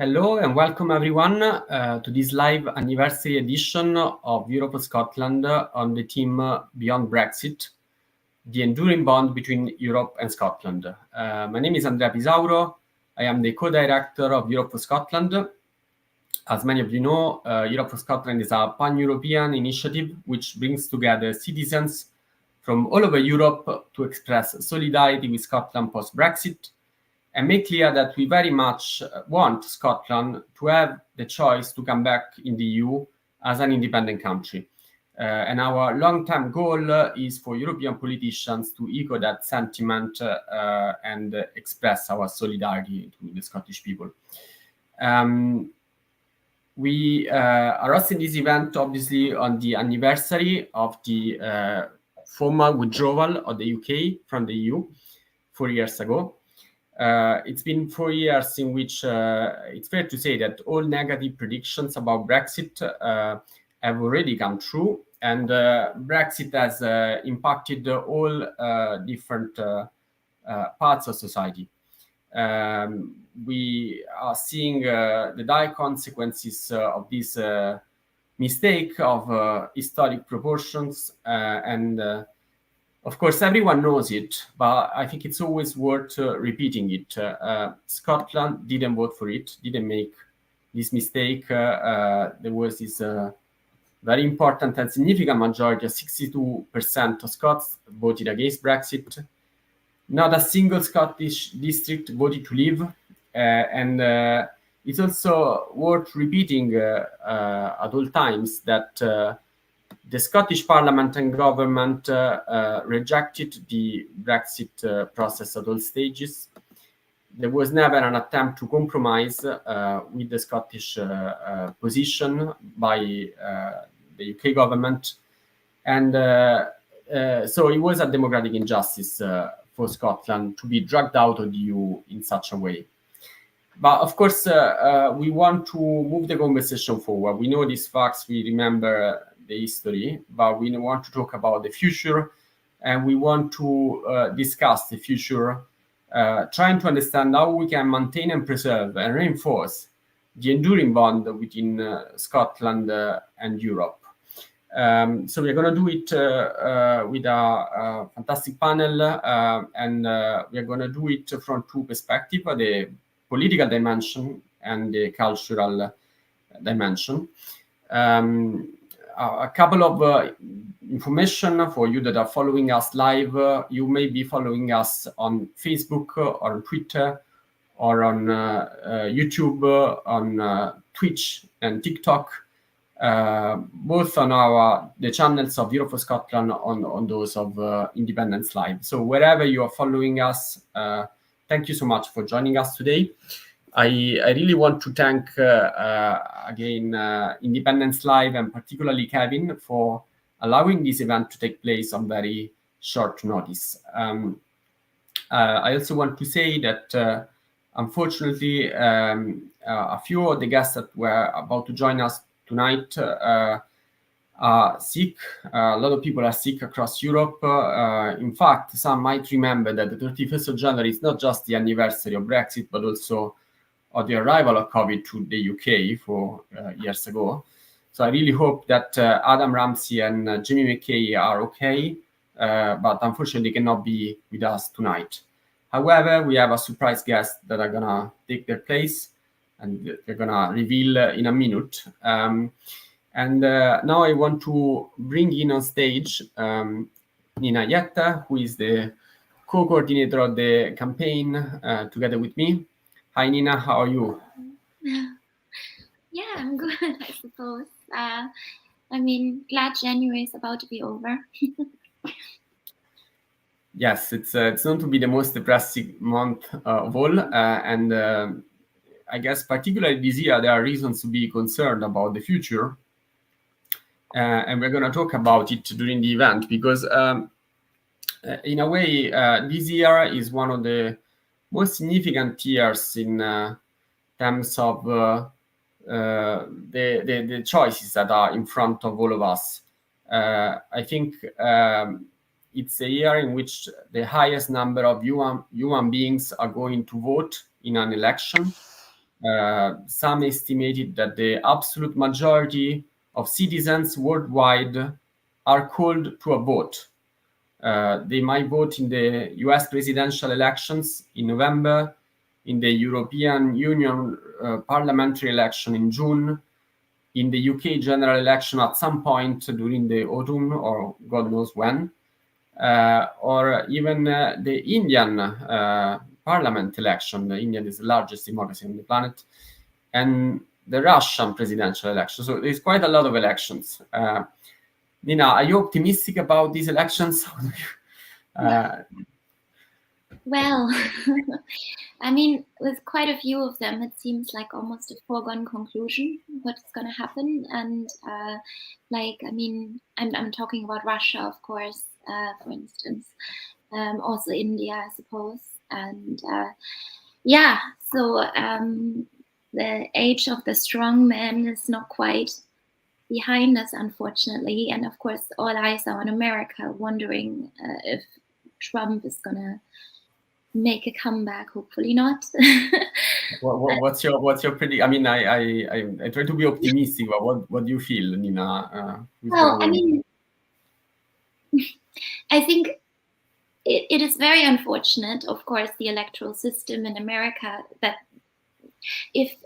Hello and welcome everyone to this live anniversary edition of Europe of Scotland on the theme Beyond Brexit, the enduring bond between Europe and Scotland. My name is Andrea Pisauro. I am the co-director of Europe for Scotland. As many of you know, Europe for Scotland is a pan-European initiative which brings together citizens from all over Europe to express solidarity with Scotland post-Brexit and make clear that we very much want Scotland to have the choice to come back in the EU as an independent country. And our long-term goal is for European politicians to echo that sentiment and express our solidarity to the Scottish people. We are hosting this event, obviously, on the anniversary of the formal withdrawal of the UK from the EU 4 years ago. It's been 4 years in which it's fair to say that all negative predictions about Brexit have already come true, and Brexit has impacted all different parts of society. We are seeing the dire consequences of this mistake of historic proportions, and of course, everyone knows it, but I think it's always worth repeating it. Scotland didn't vote for it, didn't make this mistake. There was this very important and significant majority of 62% of Scots voted against Brexit. Not a single Scottish district voted to leave. And it's also worth repeating at all times that the Scottish Parliament and government rejected the Brexit process at all stages. There was never an attempt to compromise with the Scottish position by the UK government. And so it was a democratic injustice for Scotland to be dragged out of the EU in such a way. But of course, we want to move the conversation forward. We know these facts, we remember the history, but we want to talk about the future, and we want to discuss the future, trying to understand how we can maintain and preserve and reinforce the enduring bond between Scotland and Europe. So we're going to do it with a fantastic panel, and we're going to do it from two perspectives, the political dimension and the cultural dimension. A couple of information for you that are following us live. You may be following us on Facebook or on Twitter or on YouTube, on Twitch and TikTok, both on the channels of Europe for Scotland, on those of Independence Live. So wherever you are following us, thank you so much for joining us today. I really want to thank again Independence Live and particularly Kevin for allowing this event to take place on very short notice. I also want to say that unfortunately a few of the guests that were about to join us tonight are sick. A lot of people are sick across Europe. In fact, some might remember that the 31st of January is not just the anniversary of Brexit, but also of the arrival of COVID to the UK 4 years ago. So I really hope that Adam Ramsey and Jamie Mackay are okay, but unfortunately cannot be with us tonight. However, we have a surprise guest that are going to take their place, and they're going to reveal in a minute. And now I want to bring in on stage Nina Yetta, who is the co-coordinator of the campaign together with me. Hi, Nina. How are you? Yeah, I'm good, I suppose. I mean, glad January is about to be over. Yes, it's known to be the most depressing month of all. And I guess particularly this year, there are reasons to be concerned about the future. And we're going to talk about it during the event because in a way, this year is one of the most significant years in terms of the choices that are in front of all of us. I think it's a year in which the highest number of human beings are going to vote in an election. some estimated that the absolute majority of citizens worldwide are called to a vote. They might vote in the US presidential elections in November, in the European Union parliamentary election in June, in the UK general election at some point during the autumn or God knows when, or even the Indian parliament election. The Indian is the largest democracy on the planet, and the Russian presidential election. So there's quite a lot of elections. Nina, are you optimistic about these elections? Well, I mean, with quite a few of them, it seems like almost a foregone conclusion what's going to happen. And I mean, I'm talking about Russia, of course, for instance, also India, I suppose. And yeah, so the age of the strong man is not quite behind us, unfortunately. And of course, all eyes are on America, wondering if Trump is going to make a comeback. Hopefully not. What's your prediction? I mean, I try to be optimistic, but what do you feel, Nina? Well, I mean, I think it is very unfortunate, of course, the electoral system in America, that if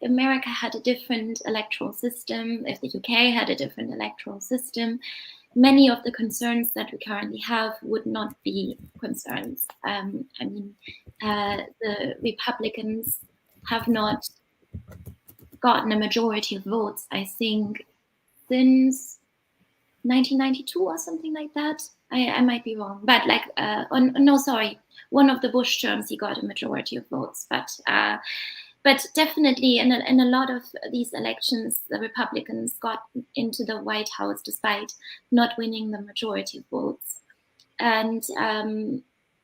America had a different electoral system, if the UK had a different electoral system, many of the concerns that we currently have would not be concerns. I mean, the Republicans have not gotten a majority of votes, I think, since 1992 or something like that. I might be wrong, but like, one of the Bush terms he got a majority of votes, but definitely in a lot of these elections, the Republicans got into the White House despite not winning the majority of votes. And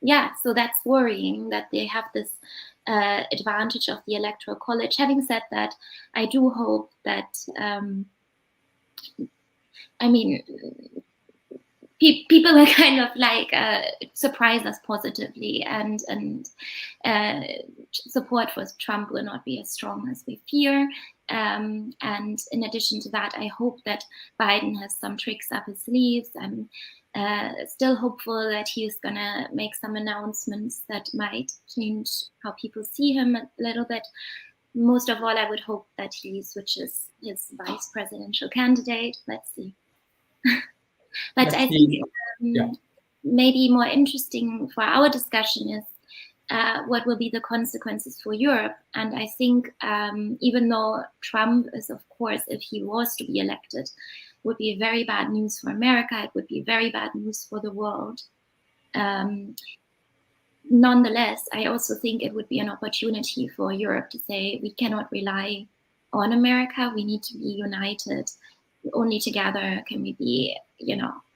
yeah, so that's worrying that they have this advantage of the Electoral College. Having said that, I do hope that, I mean, people are kind of like surprise us positively, and support for Trump will not be as strong as we fear. And in addition to that, I hope that Biden has some tricks up his sleeves. I'm still hopeful that he is gonna make some announcements that might change how people see him a little bit. Most of all, I would hope that he switches his vice presidential candidate. Let's see. But I think maybe more interesting for our discussion is what will be the consequences for Europe. And I think even though Trump is, of course, if he was to be elected, would be very bad news for America, it would be very bad news for the world. Nonetheless, I also think it would be an opportunity for Europe to say we cannot rely on America, we need to be united. Only together can we be,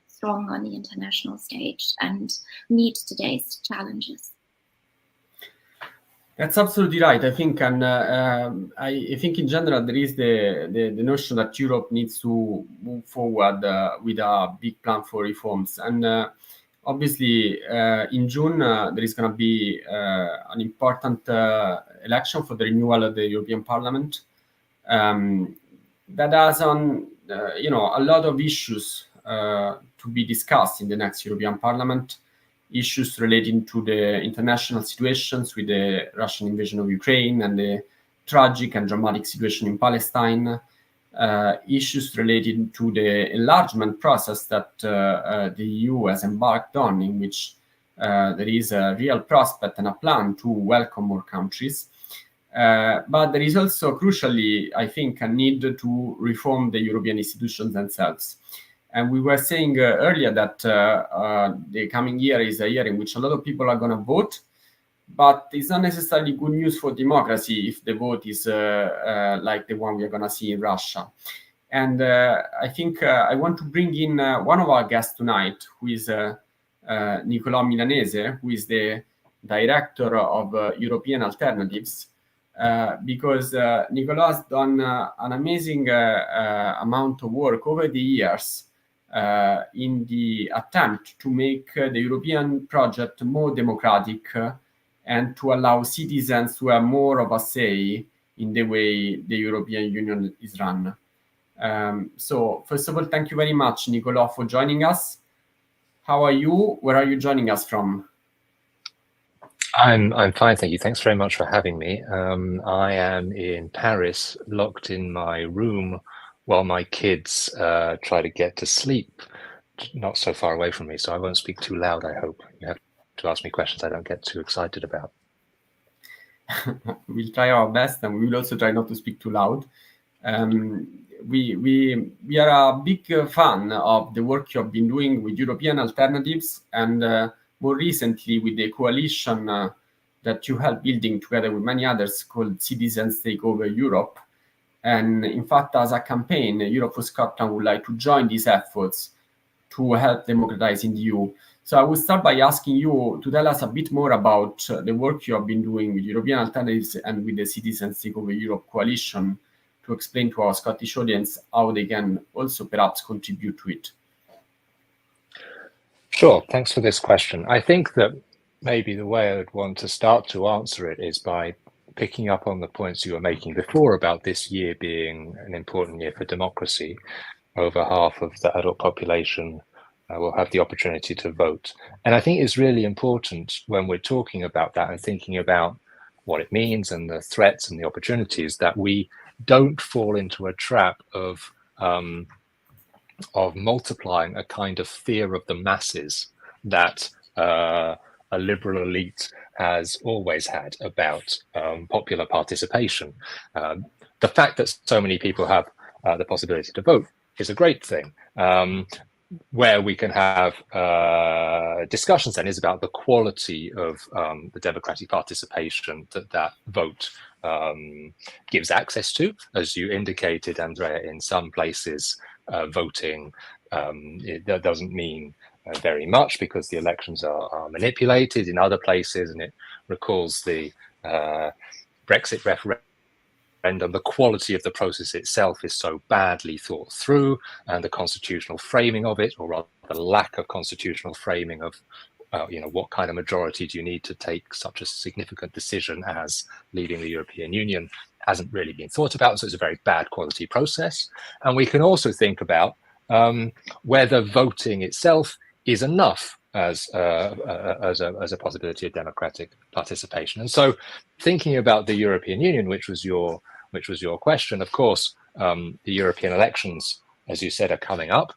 strong on the international stage and meet today's challenges. That's absolutely right. I think, and I think in general there is the notion that Europe needs to move forward with a big plan for reforms. And obviously, in June there is going to be an important election for the renewal of the European Parliament. That has a lot of issues to be discussed in the next European Parliament, issues relating to the international situations with the Russian invasion of Ukraine and the tragic and dramatic situation in Palestine, issues related to the enlargement process that the EU has embarked on, in which there is a real prospect and a plan to welcome more countries. But there is also, crucially, I think, a need to reform the European institutions themselves. And we were saying earlier that the coming year is a year in which a lot of people are going to vote, but it's not necessarily good news for democracy if the vote is like the one we are going to see in Russia. And I think I want to bring in one of our guests tonight, who is Niccolo Milanese, who is the director of European Alternatives, because Niccolo has done an amazing amount of work over the years in the attempt to make the European project more democratic and to allow citizens to have more of a say in the way the European Union is run. So first of all, thank you very much, Niccolo, for joining us. How are you? Where are you joining us from? I'm fine, thank you. Thanks very much for having me. I am in Paris, locked in my room while my kids try to get to sleep, not so far away from me, so I won't speak too loud, I hope. You have to ask me questions I don't get too excited about. We'll try our best, and we will also try not to speak too loud. We are a big fan of the work you have been doing with European Alternatives, and more recently with the coalition that you helped building together with many others called Citizens Take Over Europe. And in fact, as a campaign, Europe for Scotland would like to join these efforts to help democratize in the EU. So I will start by asking you to tell us a bit more about the work you have been doing with European Alternatives and with the Citizens Take Over Europe coalition, to explain to our Scottish audience how they can also perhaps contribute to it. Sure, thanks for this question. I think that maybe the way I would want to start to answer it is by picking up on the points you were making before about this year being an important year for democracy. Over half of the adult population will have the opportunity to vote. And I think it's really important when we're talking about that and thinking about what it means and the threats and the opportunities, that we don't fall into a trap of multiplying a kind of fear of the masses that a liberal elite has always had about popular participation. The fact that so many people have the possibility to vote is a great thing. Where we can have discussions then is about the quality of the democratic participation that vote gives access to. As you indicated, Andrea, in some places voting that doesn't mean very much because the elections are manipulated. In other places, and it recalls the Brexit referendum, the quality of the process itself is so badly thought through, and the constitutional framing of it, or rather the lack of constitutional framing of what kind of majority do you need to take such a significant decision as leaving the European Union, hasn't really been thought about. So it's a very bad quality process. And we can also think about whether voting itself is enough as a possibility of democratic participation. And so thinking about the European Union, which was your question, of course, the European elections, as you said, are coming up.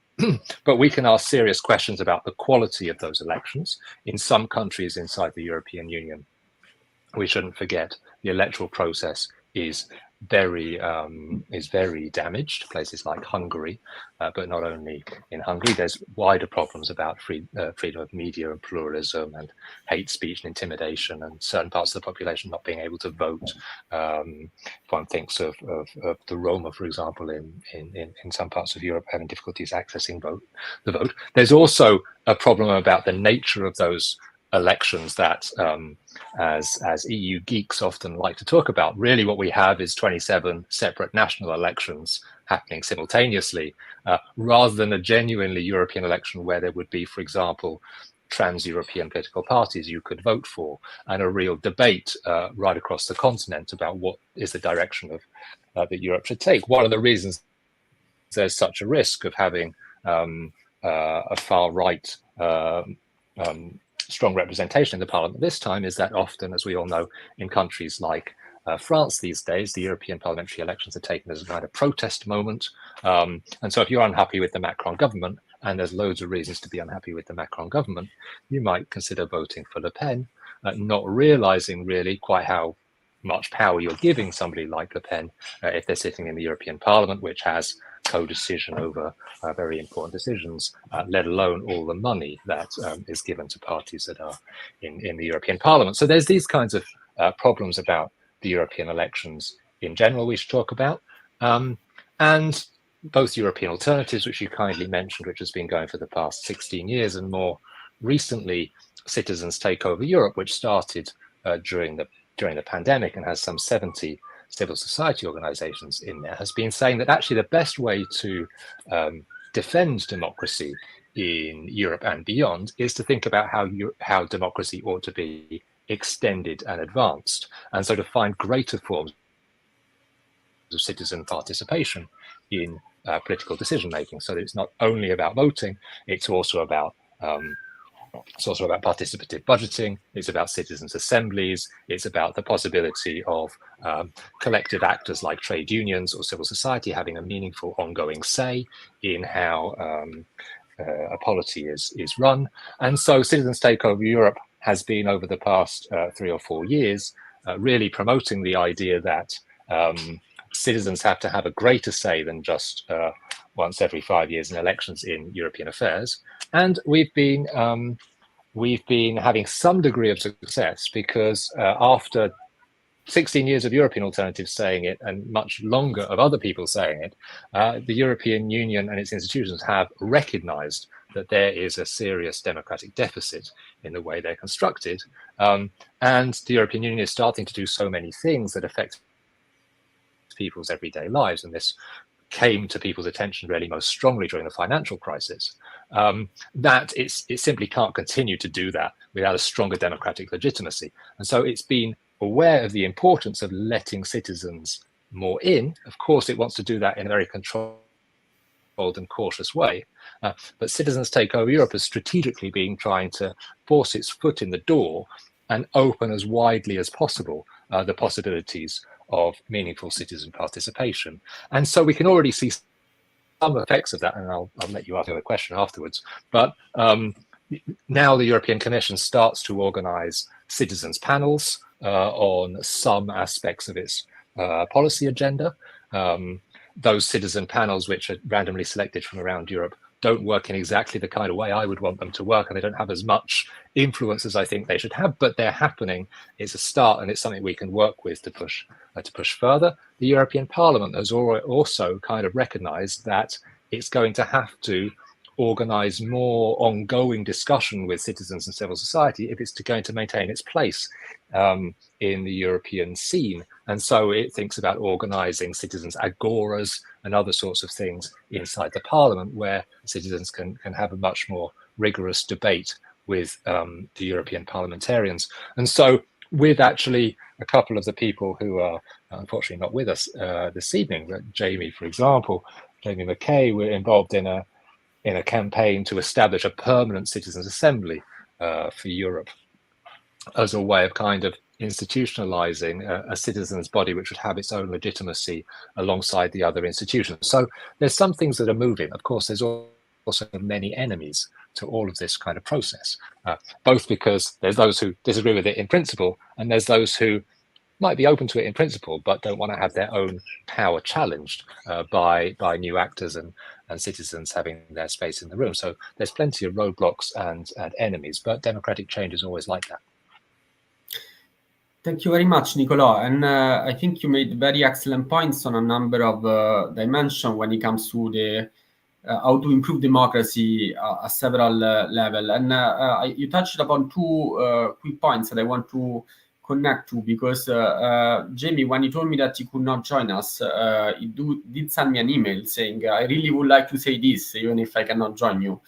But we can ask serious questions about the quality of those elections. In some countries inside the European Union, we shouldn't forget the electoral process is very damaged. Places like Hungary, but not only in Hungary, there's wider problems about freedom of media and pluralism and hate speech and intimidation, and certain parts of the population not being able to vote. If one thinks of the Roma, for example, in some parts of Europe having difficulties accessing the vote. There's also a problem about the nature of those elections that, as EU geeks often like to talk about, really what we have is 27 separate national elections happening simultaneously, rather than a genuinely European election where there would be, for example, trans-European political parties you could vote for, and a real debate right across the continent about what is the direction of that Europe should take. One of the reasons there's such a risk of having a far-right strong representation in the parliament this time is that often, as we all know, in countries like France these days, the European parliamentary elections are taken as a kind of protest moment. And so if you're unhappy with the Macron government, and there's loads of reasons to be unhappy with the Macron government, you might consider voting for Le Pen, not realizing really quite how much power you're giving somebody like Le Pen if they're sitting in the European Parliament, which has co-decision over very important decisions, let alone all the money that is given to parties that are in the European Parliament. So there's these kinds of problems about the European elections in general we should talk about. And both European Alternatives, which you kindly mentioned, which has been going for the past 16 years, and more recently Citizens Take Over Europe, which started during the pandemic and has some 70 civil society organizations in there, has been saying that actually the best way to defend democracy in Europe and beyond is to think about how democracy ought to be extended and advanced, and so to find greater forms of citizen participation in political decision making. So that it's not only about voting, it's also about participative budgeting, it's about citizens' assemblies, it's about the possibility of collective actors like trade unions or civil society having a meaningful ongoing say in how a polity is run. And so Citizens Take Over Europe has been, over the past 3 or 4 years, really promoting the idea that citizens have to have a greater say than just once every 5 years in elections in European affairs. And we've been having some degree of success because after 16 years of European alternatives saying it and much longer of other people saying it, the European Union and its institutions have recognized that there is a serious democratic deficit in the way they're constructed. And the European Union is starting to do so many things that affect people's everyday lives. And this came to people's attention really most strongly during the financial crisis, that it simply can't continue to do that without a stronger democratic legitimacy. And so it's been aware of the importance of letting citizens more in. Of course, it wants to do that in a very controlled and cautious way. But Citizens Take Over Europe has strategically been trying to force its foot in the door and open as widely as possible the possibilities of meaningful citizen participation. And so we can already see some effects of that, and I'll let you ask a question afterwards. But now the European Commission starts to organize citizens panels on some aspects of its policy agenda. Those citizen panels, which are randomly selected from around Europe, don't work in exactly the kind of way I would want them to work, and they don't have as much influence as I think they should have, but they're happening. It's a start, and it's something we can work with to push further. The European Parliament has also kind of recognized that it's going to have to organize more ongoing discussion with citizens and civil society if it's going to maintain its place in the European scene. And so it thinks about organizing citizens' agoras and other sorts of things inside the parliament where citizens can have a much more rigorous debate with the European parliamentarians. And so with actually a couple of the people who are unfortunately not with us this evening, Jamie, for example, Jamie Mackay, we're involved in a campaign to establish a permanent citizens' assembly for Europe as a way of kind of institutionalizing a citizens' body which would have its own legitimacy alongside the other institutions. So there's some things that are moving. Of course, there's also many enemies to all of this kind of process, both because there's those who disagree with it in principle, and there's those who might be open to it in principle, but don't want to have their own power challenged by new actors and citizens having their space in the room. So there's plenty of roadblocks and enemies, but democratic change is always like that. Thank you very much, Niccolo. And I think you made very excellent points on a number of dimensions when it comes to the how to improve democracy at several levels. And you touched upon two quick points that I want to connect to, because Jamie, when he told me that he could not join us, he did send me an email saying, I really would like to say this, even if I cannot join you.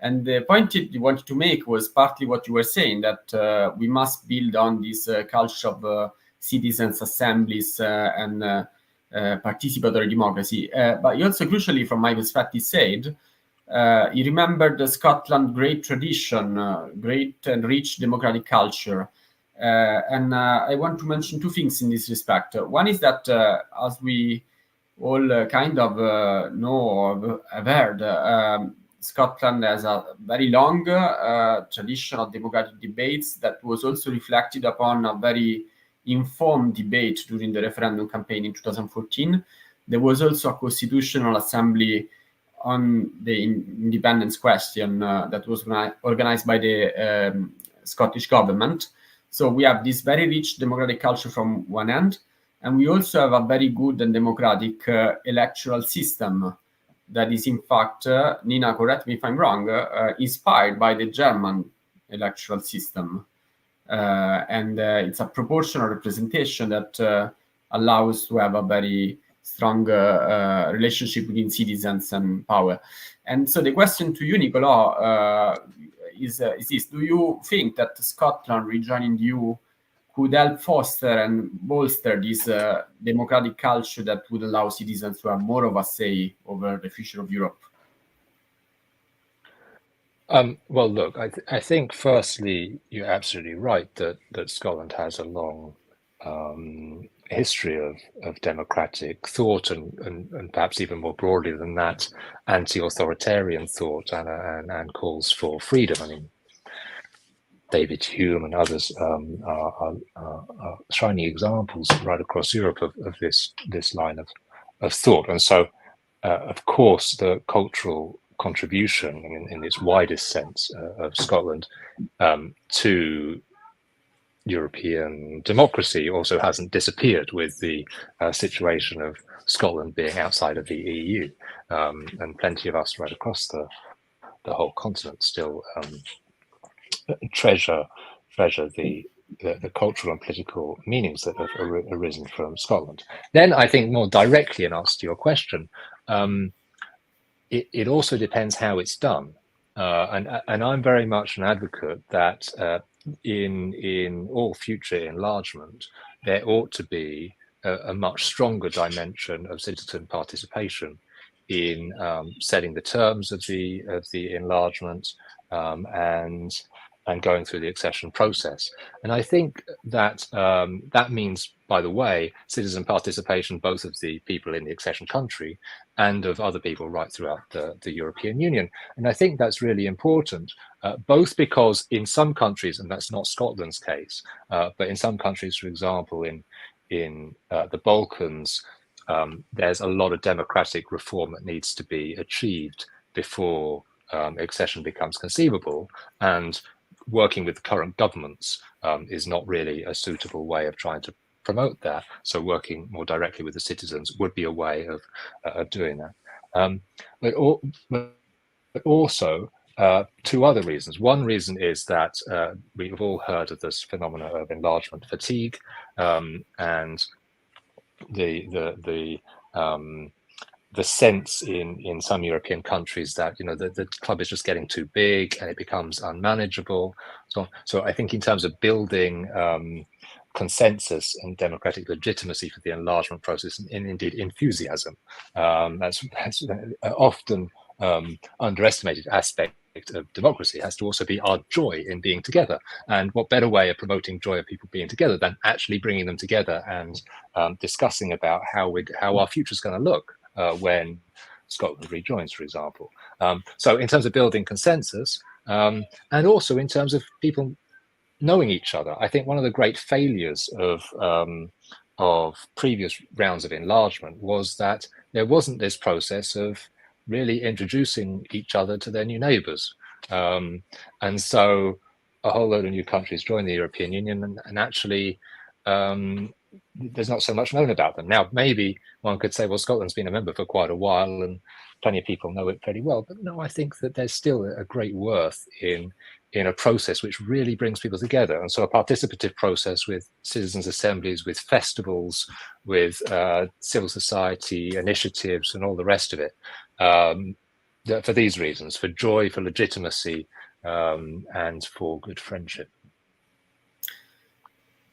And the point he wanted to make was partly what you were saying, that we must build on this culture of citizens' assemblies and participatory democracy. But he also, crucially, from my perspective, said, he remembered Scotland's great tradition, great and rich democratic culture. And I want to mention two things in this respect. One is that, as we all kind of know or have heard, Scotland has a very long tradition of democratic debates that was also reflected upon a very informed debate during the referendum campaign in 2014. There was also a constitutional assembly on the independence question that was organized by the Scottish government. So we have this very rich democratic culture from one end, and we also have a very good and democratic electoral system that is, in fact, Nina, correct me if I'm wrong, inspired by the German electoral system. And it's a proportional representation that allows to have a very strong relationship between citizens and power. And so the question to you, Niccolo, is this: do you think that Scotland rejoining the EU could help foster and bolster this democratic culture that would allow citizens to have more of a say over the future of Europe? Well, look, I think firstly, you're absolutely right that Scotland has a long history of democratic thought and perhaps even more broadly than that, anti-authoritarian thought and calls for freedom. I mean, David Hume and others are shining examples right across Europe of this line of thought. And so, of course, the cultural contribution, I mean, in its widest sense, of Scotland to European democracy also hasn't disappeared with the situation of Scotland being outside of the EU, and plenty of us right across the whole continent still treasure the cultural and political meanings that have arisen from Scotland. Then I think more directly in answer to your question, it also depends how it's done. And I'm very much an advocate that in all future enlargement, there ought to be a much stronger dimension of citizen participation in setting the terms of the enlargement and going through the accession process. And I think that that means, by the way, citizen participation both of the people in the accession country and of other people right throughout the European Union. And I think that's really important, both because in some countries, and that's not Scotland's case, but in some countries, for example, in the Balkans, there's a lot of democratic reform that needs to be achieved before accession becomes conceivable, and working with the current governments is not really a suitable way of trying to promote that. So working more directly with the citizens would be a way of doing that. But also two other reasons. One reason is that we've all heard of this phenomena of enlargement fatigue, and the sense in some European countries that the club is just getting too big and it becomes unmanageable. So I think in terms of building consensus and democratic legitimacy for the enlargement process, and indeed enthusiasm, that's often underestimated aspect of democracy has to also be our joy in being together. And what better way of promoting joy of people being together than actually bringing them together and discussing about how our future is going to look when Scotland rejoins, for example. So in terms of building consensus, and also in terms of people knowing each other, I think one of the great failures of previous rounds of enlargement was that there wasn't this process of really introducing each other to their new neighbours. And so a whole load of new countries join the European Union, and actually there's not so much known about them. Now, maybe one could say, well, Scotland's been a member for quite a while and plenty of people know it fairly well. But no, I think that there's still a great worth in a process which really brings people together. And so a participative process with citizens' assemblies, with festivals, with civil society initiatives and all the rest of it, for these reasons, for joy, for legitimacy, and for good friendship.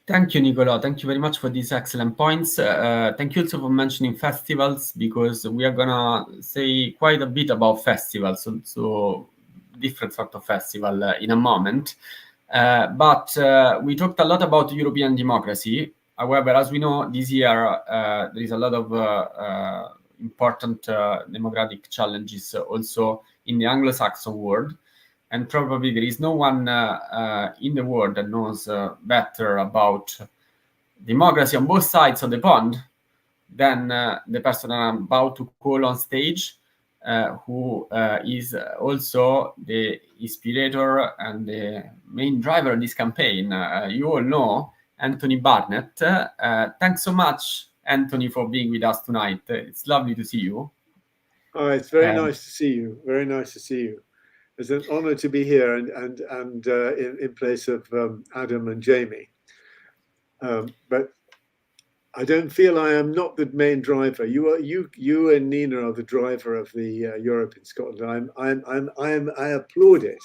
Thank you, Niccolo. Thank you very much for these excellent points. Thank you also for mentioning festivals, because we are gonna say quite a bit about festivals, so different sort of festival in a moment. But we talked a lot about European democracy. However, as we know, this year there is a lot of important democratic challenges also in the Anglo-Saxon world. And probably there is no one in the world that knows better about democracy on both sides of the pond than the person I'm about to call on stage, who is also the inspirator and the main driver of this campaign. You all know Anthony Barnett. Thanks so much, Anthony, for being with us tonight. It's lovely to see you. Oh, it's very nice to see you. Very nice to see you. It's an honor to be here and in place of Adam and Jamie. But I don't feel I am not the main driver. You and Nina are the driver of the Europe in Scotland. I applaud it,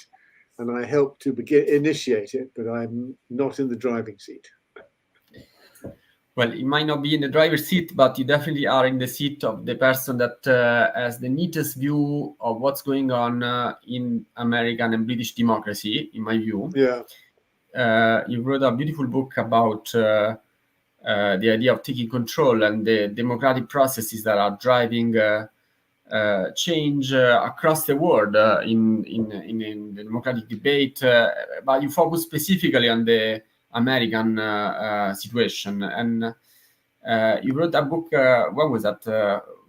and I help to initiate it, but I'm not in the driving seat. well, you might not be in the driver's seat, but you definitely are in the seat of the person that has the neatest view of what's going on in American and British democracy, in my view. Yeah. You wrote a beautiful book about the idea of taking control and the democratic processes that are driving change across the world in the democratic debate, but you focus specifically on the American situation. And you wrote a book, when was that?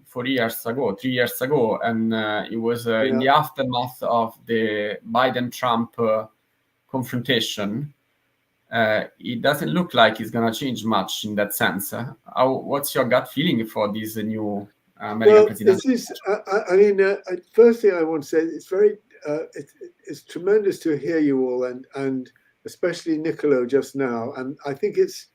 3 years ago, and it was in the aftermath of the Biden-Trump confrontation. It doesn't look like it's going to change much in that sense. What's your gut feeling for this new American president? This is, I mean, first thing I want to say, it's very, it's tremendous to hear you all, and especially Niccolo just now. And I think it's,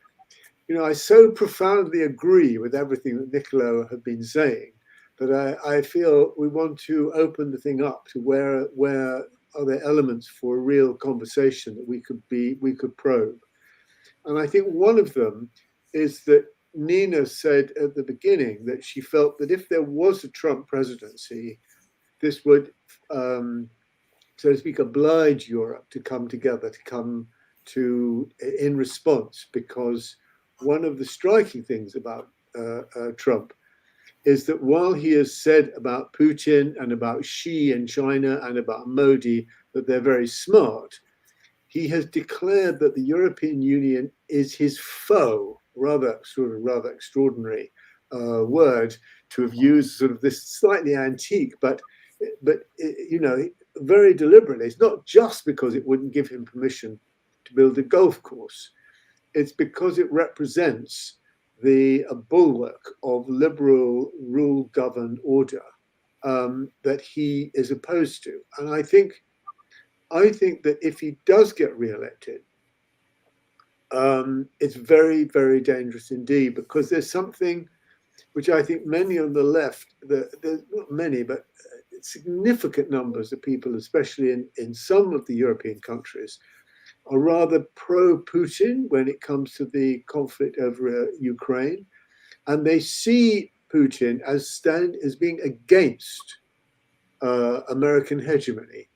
you know, I so profoundly agree with everything that Niccolo had been saying that I feel we want to open the thing up to where are there elements for a real conversation that we could probe. And I think one of them is that Nina said at the beginning that she felt that if there was a Trump presidency, this would, so to speak, oblige Europe to come together, to come to in response, because one of the striking things about Trump is that while he has said about Putin and about Xi in China and about Modi that they're very smart, he has declared that the European Union is his foe. Rather extraordinary word to have used, sort of this slightly antique, but you know, very deliberately. It's not just because it wouldn't give him permission to build a golf course. It's because it represents the bulwark of liberal rule-governed order that he is opposed to. And I think that if he does get re-elected, it's very, very dangerous indeed, because there's something which I think many on the left, there's not many, but significant numbers of people, especially in some of the European countries, are rather pro-Putin when it comes to the conflict over Ukraine. And they see Putin as being against American hegemony.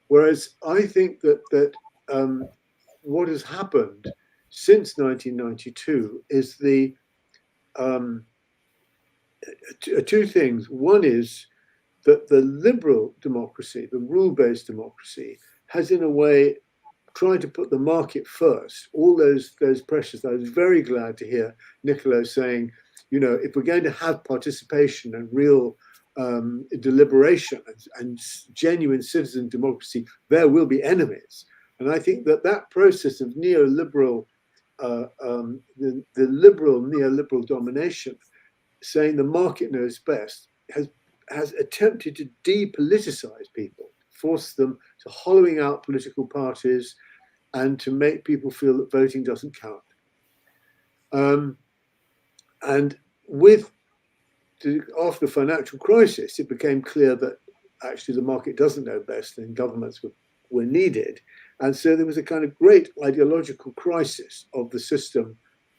Whereas I think that what has happened since 1992 is two things. One is that the liberal democracy, the rule-based democracy, has in a way tried to put the market first. All those pressures. I was very glad to hear Niccolo saying, you know, if we're going to have participation and real deliberation and genuine citizen democracy, there will be enemies. And I think that process of neoliberal, the liberal neoliberal domination, saying the market knows best, has attempted to depoliticize people, force them to hollowing out political parties, and to make people feel that voting doesn't count. And after the financial crisis, it became clear that actually the market doesn't know best, and governments were needed. And so there was a kind of great ideological crisis of the system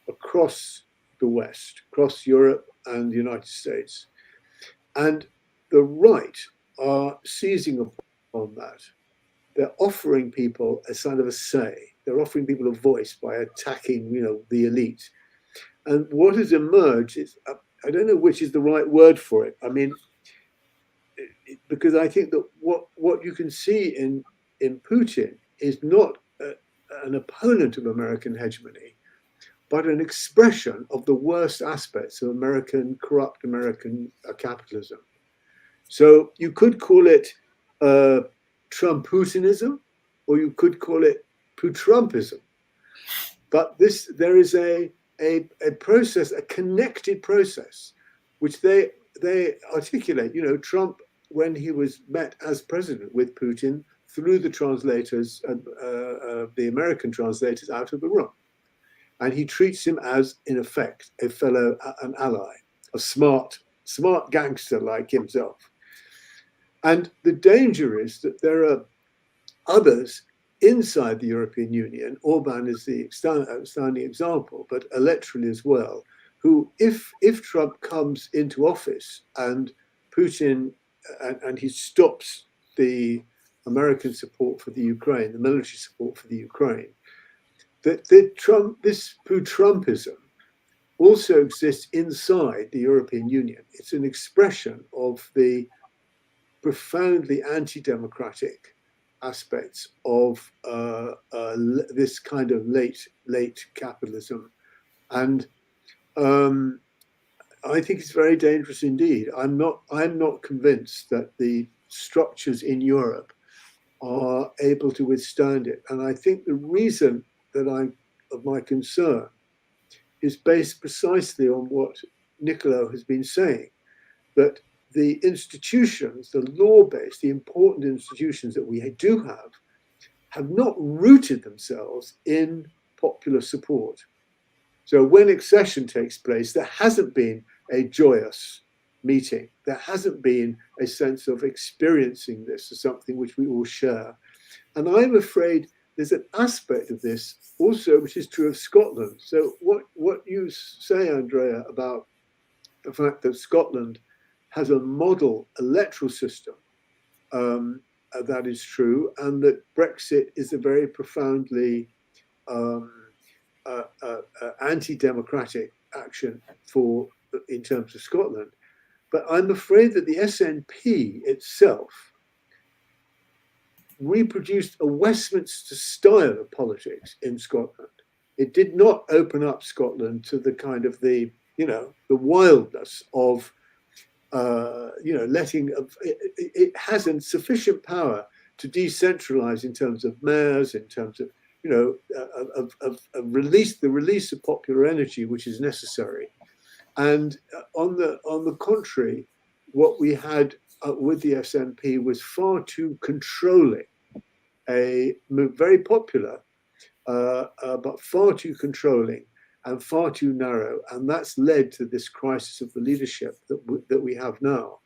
across the West, across Europe and the United States. And the right are seizing upon that. They're offering people a kind of a say. They're offering people a voice by attacking, you know, the elite. And what has emerged is, I don't know which is the right word for it. I mean, because I think that what you can see in Putin is not an opponent of American hegemony, but an expression of the worst aspects of corrupt American capitalism. So you could call it Trump-Putinism, or you could call it Putrumpism. But there is a process, a connected process, which they articulate. You know, Trump, when he was met as president with Putin, threw the translators, the American translators, out of the room. And he treats him as, in effect, an ally, a smart gangster like himself. And the danger is that there are others inside the European Union, Orban is the outstanding example, but electorally as well, who, if Trump comes into office and Putin, and he stops the American support for the Ukraine, the military support for the Ukraine, that this Trumpism also exists inside the European Union. It's an expression of the profoundly anti-democratic aspects of this kind of late capitalism, and I think it's very dangerous indeed. I'm not convinced that the structures in Europe are able to withstand it, and I think the reason that of my concern is based precisely on what Niccolo has been saying, that the institutions, the law-based, the important institutions that we do have not rooted themselves in popular support. So when accession takes place, there hasn't been a joyous meeting. There hasn't been a sense of experiencing this as something which we all share. And I'm afraid there's an aspect of this also which is true of Scotland. So what you say, Andrea, about the fact that Scotland has a model electoral system, that is true, and that Brexit is a very profoundly anti-democratic action in terms of Scotland. But I'm afraid that the SNP itself reproduced a Westminster style of politics in Scotland. It did not open up Scotland to the kind of the wildness of letting. It hasn't sufficient power to decentralize in terms of mayors, in terms of the release of popular energy, which is necessary. And on the contrary, what we had with the SNP was far too controlling, very popular, but far too controlling and far too narrow. And that's led to this crisis of the leadership that we have now.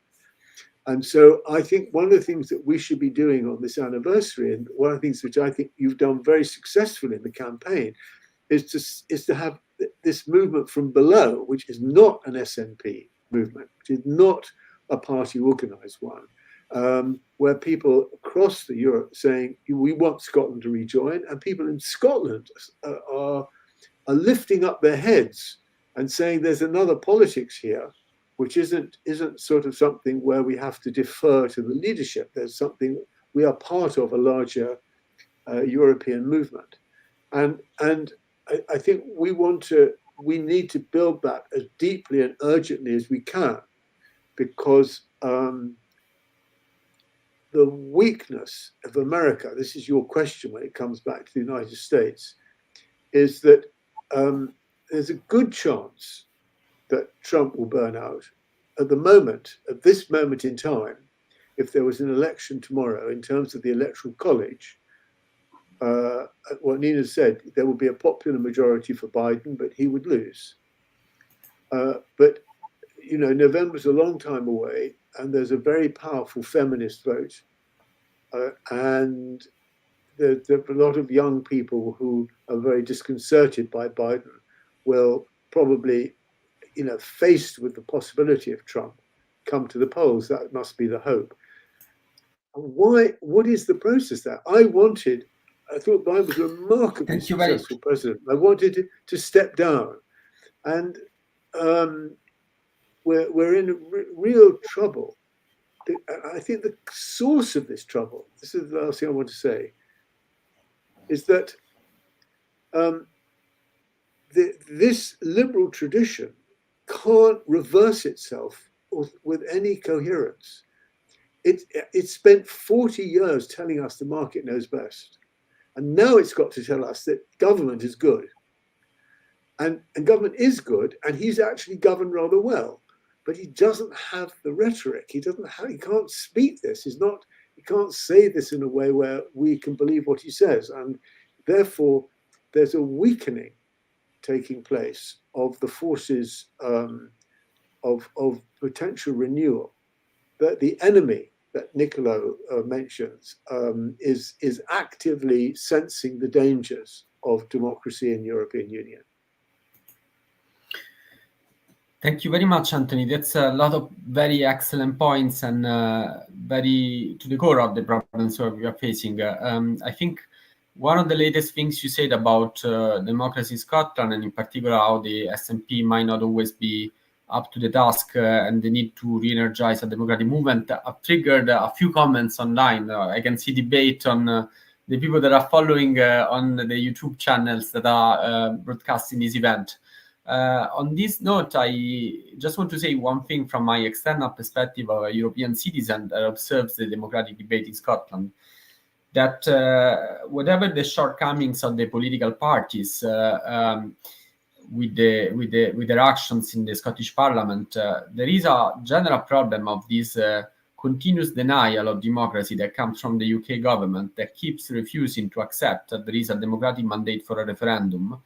And so I think one of the things that we should be doing on this anniversary, and one of the things which I think you've done very successfully in the campaign, is to have this movement from below, which is not an SNP movement, which is not a party organized one, where people across Europe saying, we want Scotland to rejoin, and people in Scotland are lifting up their heads and saying there's another politics here, which isn't sort of something where we have to defer to the leadership. There's something, we are part of a larger European movement. And I think we need to build that as deeply and urgently as we can, because the weakness of America, this is your question when it comes back to the United States, is that there's a good chance that Trump will burn out. At this moment in time, if there was an election tomorrow, in terms of the Electoral College, what Nina said, there will be a popular majority for Biden, but he would lose. But November's a long time away, and there's a very powerful feminist vote, and there's a lot of young people who are very disconcerted by Biden will probably, faced with the possibility of Trump, come to the polls. That must be the hope. What is the process there? I thought Biden was a remarkably successful president. I wanted to step down, and we're in real trouble. I think the source of this trouble, this is the last thing I want to say, is that this liberal tradition can't reverse itself with any coherence. It spent 40 years telling us the market knows best. And now it's got to tell us that government is good. And government is good, and he's actually governed rather well. But he doesn't have the rhetoric. He can't speak this. He can't say this in a way where we can believe what he says. And therefore, there's a weakening taking place of the forces of potential renewal. That the enemy that Niccolo mentions is actively sensing the dangers of democracy in European Union. Thank you very much, Anthony. That's a lot of very excellent points and very to the core of the problems we are facing. I think one of the latest things you said about democracy in Scotland, and in particular how the SNP might not always be up to the task and the need to re-energize a democratic movement, have triggered a few comments online. I can see debate on the people that are following on the YouTube channels that are broadcasting this event. On this note, I just want to say one thing from my external perspective of a European citizen that observes the democratic debate in Scotland, that whatever the shortcomings of the political parties with their actions in the Scottish Parliament, there is a general problem of this continuous denial of democracy that comes from the UK government, that keeps refusing to accept that there is a democratic mandate for a referendum.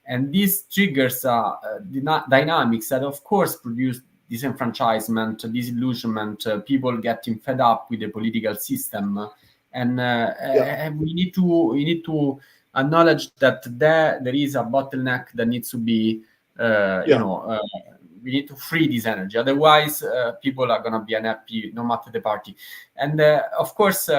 And this triggers dynamics that, of course, produce disenfranchisement, disillusionment, people getting fed up with the political system. And we need to acknowledge that there is a bottleneck that needs to be, we need to free this energy. Otherwise, people are going to be unhappy no matter the party. And of course,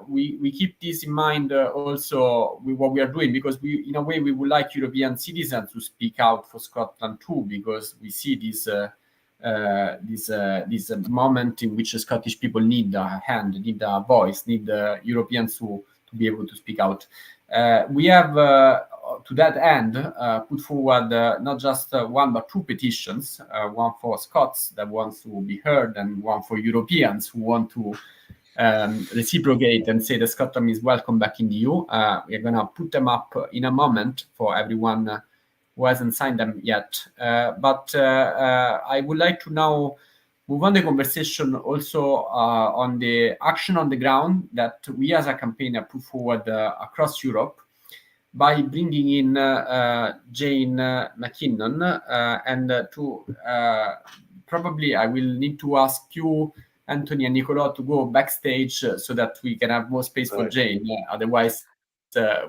we keep this in mind also with what we are doing, because in a way, we would like European citizens to speak out for Scotland too, because we see this moment in which the Scottish people need a hand, need a voice, need Europeans to be able to speak out. We have, to that end, put forward not just one but two petitions, one for Scots that wants to be heard, and one for Europeans who want to reciprocate and say that Scotland is welcome back in the EU. We're going to put them up in a moment for everyone who hasn't signed them yet. But I would like to now move on the conversation also on the action on the ground that we as a campaigner put forward across Europe by bringing in Jane Mackinnon. And probably I will need to ask you, Anthony and Niccolo, to go backstage so that we can have more space for Jane. Otherwise,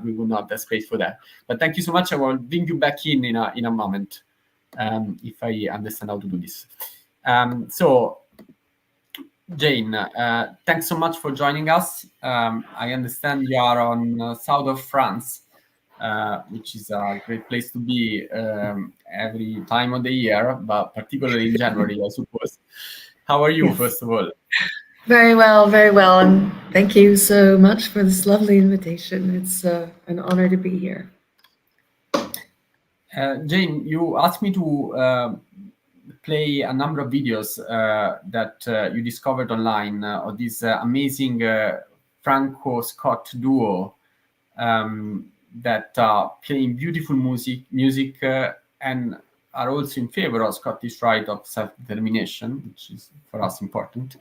we will not have space for that. But thank you so much. I will bring you back in a moment, if I understand how to do this. So, Jane, thanks so much for joining us. I understand you are on south of France, which is a great place to be every time of the year, but particularly in January, I suppose. How are you, first of all? Very well, and thank you so much for this lovely invitation. It's an honor to be here. Jane, you asked me to play a number of videos that you discovered online of this amazing Franco-Scot duo that are playing beautiful music and are also in favor of Scottish right of self-determination, which is for us important.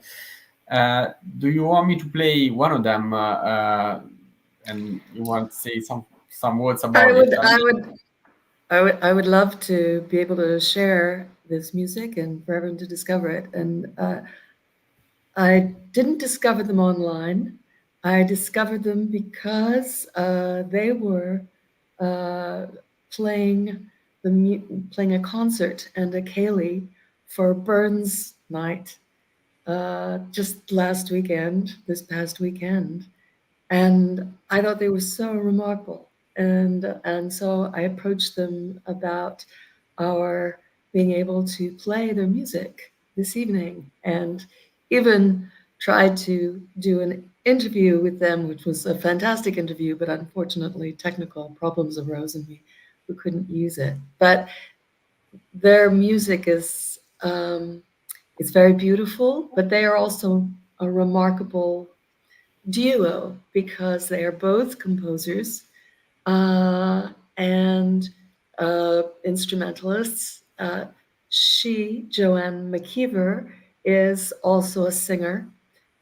Do you want me to play one of them and you want to say some words about it? I would love to be able to share this music and for everyone to discover it. And I didn't discover them online. I discovered them because they were playing a concert and a ceilidh for Burns Night just this past weekend. And I thought they were so remarkable. And so I approached them about our being able to play their music this evening, and even tried to do an interview with them, which was a fantastic interview, but unfortunately technical problems arose and we couldn't use it. But their music is it's very beautiful, but they are also a remarkable duo because they are both composers and instrumentalists. She, Joanne McKeever, is also a singer.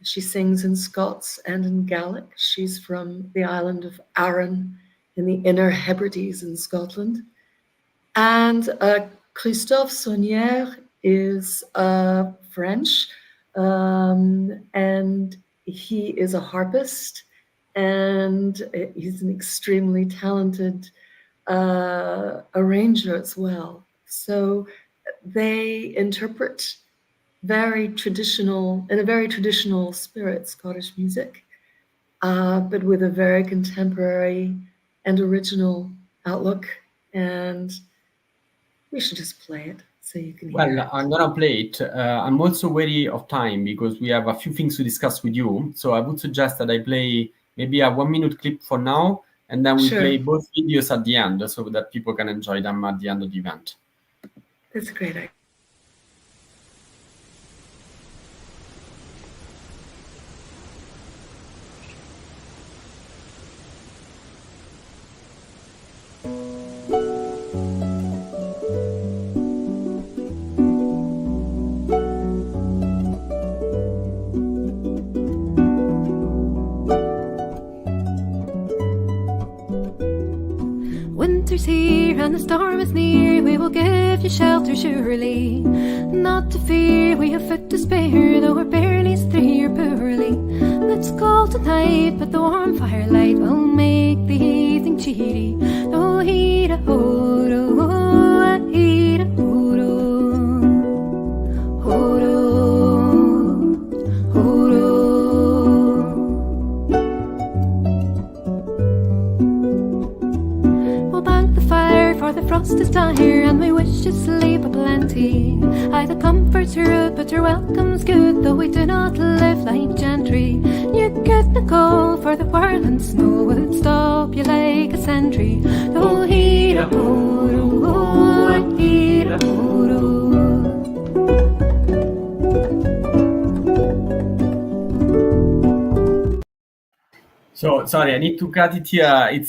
She sings in Scots and in Gaelic. She's from the island of Arran in the Inner Hebrides in Scotland. And Christophe Saunière is French, and he is a harpist, and he's an extremely talented arranger as well. So they interpret in a very traditional spirit, Scottish music, but with a very contemporary and original outlook. And we should just play it so you can hear it. I'm gonna play it. I'm also wary of time because we have a few things to discuss with you. So I would suggest that I play maybe a 1-minute clip for now, and then we play both videos at the end so that people can enjoy them at the end of the event. That's a great idea. Winter's here and the storm is near. We will give you shelter surely. Not to fear, we have food to spare, though our barley's 3 or poorly. Let's go tonight, but the warm firelight will make the evening cheery. Oh, heat-a, ho-do, oh, heat-a, ho-do, ho-do, ho-do. We'll bank the fire, for the frost is dire, and we wish you sleep a-plenty. Aye, the comfort's rude, but your welcome's good, though we do not live like gentry. You couldn't go, for the whirling snow would stop you like a sentry. Oh, heat-a, ho-do, oh, heat-a, ho-do. So sorry, I need to cut it here. It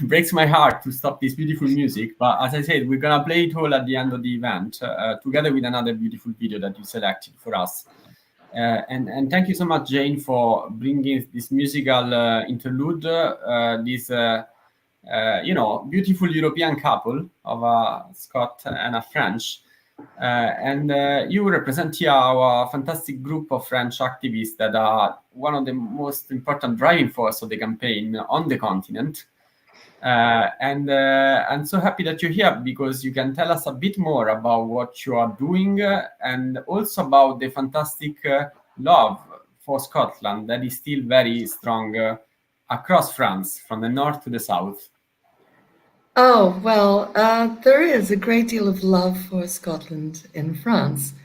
breaks my heart to stop this beautiful music. But as I said, we're gonna play it all at the end of the event, together with another beautiful video that you selected for us. And thank you so much, Jane, for bringing this musical interlude, this beautiful European couple of a Scot and a French. And you represent here our fantastic group of French activists that are one of the most important driving force of the campaign on the continent. And I'm so happy that you're here because you can tell us a bit more about what you are doing and also about the fantastic love for Scotland that is still very strong across France, from the north to the south. Oh, well, there is a great deal of love for Scotland in France.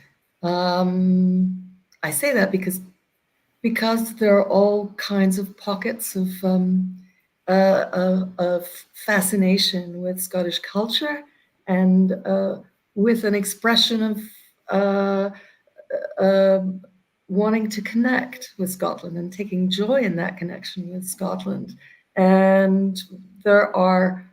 I say that because there are all kinds of pockets of fascination with Scottish culture and with an expression of wanting to connect with Scotland and taking joy in that connection with Scotland. And there are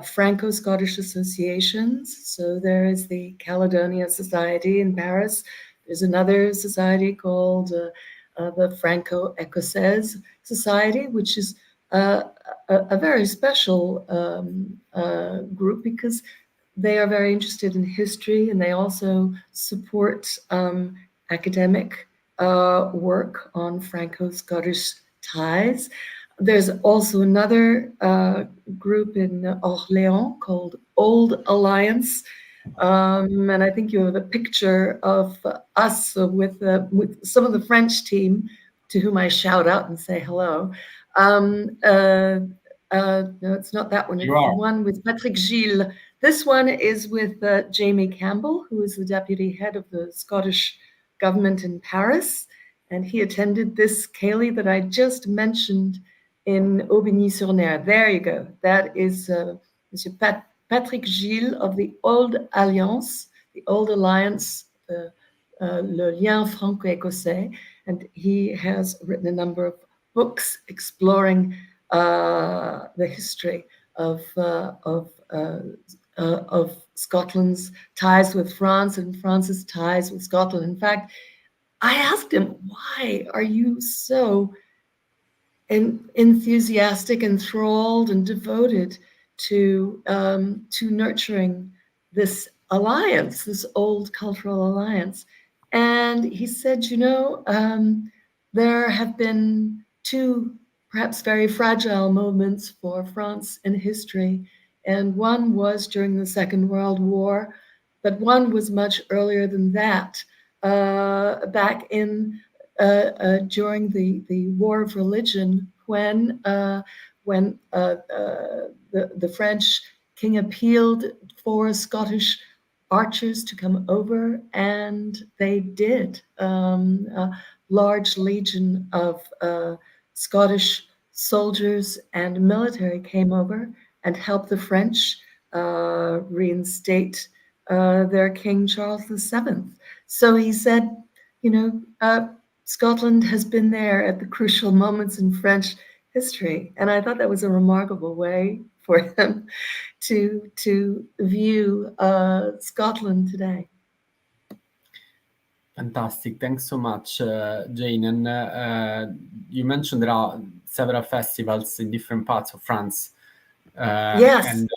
Franco-Scottish associations. So there is the Caledonia Society in Paris. There's another society called the Franco-Écossaise Society, which is a very special group because they are very interested in history and they also support academic work on Franco-Scottish ties. There's also another group in Orléans called Old Alliance. And I think you have a picture of us with some of the French team to whom I shout out and say hello. No, it's not that one. It's the one with Patrick Gilles. This one is with Jamie Campbell, who is the deputy head of the Scottish government in Paris. And he attended this Cayley that I just mentioned in Aubigny-sur-Ner. There you go. That is Monsieur Patrick Gilles of the Old Alliance, the Old Alliance, Le Lien Franco-Écossais, and he has written a number of books exploring the history of Scotland's ties with France and France's ties with Scotland. In fact, I asked him, why are you so enthusiastic, enthralled, and devoted to nurturing this alliance, this old cultural alliance? And he said, there have been two perhaps very fragile moments for France in history. And one was during the Second World War, but one was much earlier than that, back in during the War of Religion, when the French king appealed for Scottish archers to come over, and they did. A large legion of Scottish soldiers and military came over and helped the French reinstate their King Charles VII. So he said, Scotland has been there at the crucial moments in French history. And I thought that was a remarkable way for him to view Scotland today. Fantastic. Thanks so much, Jane. And you mentioned there are several festivals in different parts of France. Yes. And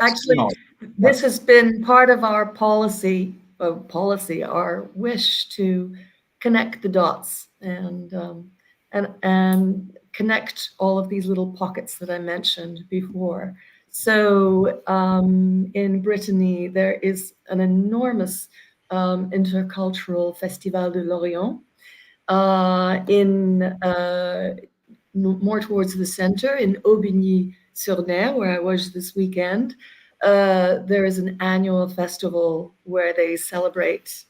actually, this has been part of our policy, our wish to connect the dots and connect all of these little pockets that I mentioned before. So in Brittany, there is an enormous intercultural Festival de l'Orient. More towards the center, in Aubigny-sur-Ner, where I was this weekend, there is an annual festival where they celebrate